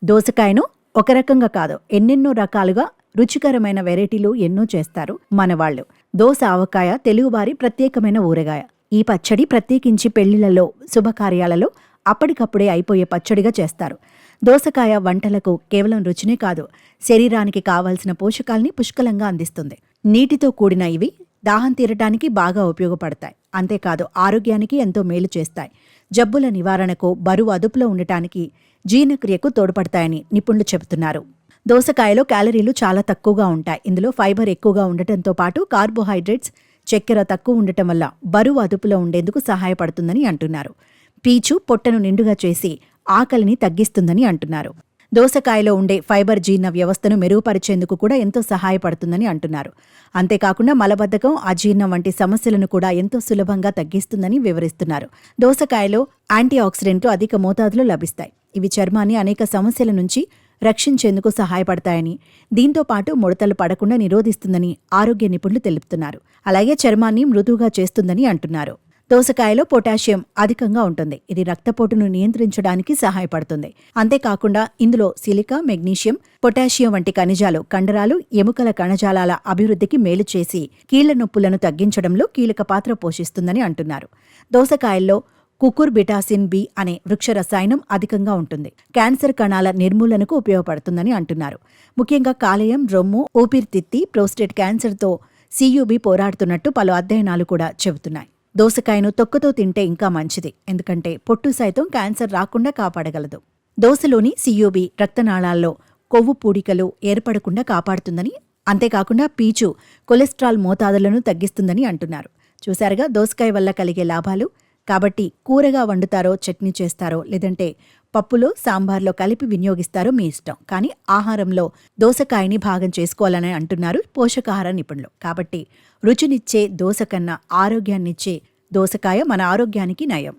దోసకాయను ఒక రకంగా కాదు ఎన్నెన్నో రకాలుగా రుచికరమైన వెరైటీలు ఎన్నో చేస్తారు మనవాళ్లు. దోస ఆవకాయ తెలుగువారి ప్రత్యేకమైన ఊరగాయ. ఈ పచ్చడి ప్రత్యేకించి పెళ్లిళ్లలో, శుభకార్యాలలో అప్పటికప్పుడే అయిపోయే పచ్చడిగా చేస్తారు. దోసకాయ వంటలకు కేవలం రుచినే కాదు, శరీరానికి కావాల్సిన పోషకాల్ని పుష్కలంగా అందిస్తుంది. నీటితో కూడిన ఇవి దాహం తీరటానికి బాగా ఉపయోగపడతాయి. అంతేకాదు ఆరోగ్యానికి ఎంతో మేలు చేస్తాయి. జబ్బుల నివారణకు, బరువు అదుపులో ఉండటానికి, జీర్ణక్రియకు తోడ్పడతాయని నిపుణులు చెబుతున్నారు. దోసకాయలో క్యాలరీలు చాలా తక్కువగా ఉంటాయి. ఇందులో ఫైబర్ ఎక్కువగా ఉండటంతో పాటు కార్బోహైడ్రేట్స్, చక్కెర తక్కువ ఉండటం వల్ల బరువు అదుపులో ఉండేందుకు సహాయపడుతుందని అంటున్నారు. పీచు పొట్టను నిండుగా చేసి ఆకలిని తగ్గిస్తుందని అంటున్నారు. దోసకాయలో ఉండే ఫైబర్ జీర్ణ వ్యవస్థను మెరుగుపరిచేందుకు కూడా ఎంతో సహాయపడుతుందని అంటున్నారు. అంతేకాకుండా మలబద్ధకం, అజీర్ణం వంటి సమస్యలను కూడా ఎంతో సులభంగా తగ్గిస్తుందని వివరిస్తున్నారు. దోసకాయలో యాంటీ ఆక్సిడెంట్లు అధిక మోతాదులో లభిస్తాయి. ఇవి చర్మాన్ని అనేక సమస్యల నుంచి రక్షించేందుకు సహాయపడతాయని, దీంతో పాటు ముడతలు పడకుండా నిరోధిస్తుందని ఆరోగ్య నిపుణులు తెలుపుతున్నారు. అలాగే చర్మాన్ని మృదువుగా చేస్తుందని అంటున్నారు. దోసకాయలో పొటాషియం అధికంగా ఉంటుంది. ఇది రక్తపోటును నియంత్రించడానికి సహాయపడుతుంది. అంతేకాకుండా ఇందులో సిలికా, మెగ్నీషియం, పొటాషియం వంటి ఖనిజాలు కండరాలు, ఎముకల కణజాలాల అభివృద్ధికి మేలు చేసి కీళ్ల నొప్పులను తగ్గించడంలో కీలక పాత్ర పోషిస్తుందని అంటున్నారు. దోసకాయల్లో కుకుర్బిటాసిన్ బి అనే వృక్ష రసాయనం అధికంగా ఉంటుంది. క్యాన్సర్ కణాల నిర్మూలనకు ఉపయోగపడుతుందని అంటున్నారు. ముఖ్యంగా కాలేయం, రొమ్ము, ఊపిరితిత్తి, ప్రోస్టేట్ క్యాన్సర్తో సియుబి పోరాడుతున్నట్టు పలు అధ్యయనాలు కూడా చెబుతున్నాయి. దోసకాయను తొక్కతో తింటే ఇంకా మంచిది. ఎందుకంటే పొట్టు సైతం క్యాన్సర్ రాకుండా కాపాడగలదు. దోసలోని సియుబి రక్తనాళాల్లో కొవ్వు పూడికలు ఏర్పడకుండా కాపాడుతుందని, అంతేకాకుండా పీచు కొలెస్ట్రాల్ మోతాదులను తగ్గిస్తుందని అంటున్నారు. చూశారుగా దోసకాయ వల్ల కలిగే లాభాలు. కాబట్టి కూరగా వండుతారో, చట్నీ చేస్తారో, లేదంటే పప్పులో, సాంబార్లో కలిపి వినియోగిస్తారో మీ ఇష్టం. కానీ ఆహారంలో దోసకాయని భాగం చేసుకోవాలని అంటున్నారు పోషకాహార నిపుణులు. కాబట్టి రుచినిచ్చే దోస కన్నా ఆరోగ్యాన్నిచ్చే దోసకాయ మన ఆరోగ్యానికి నయం.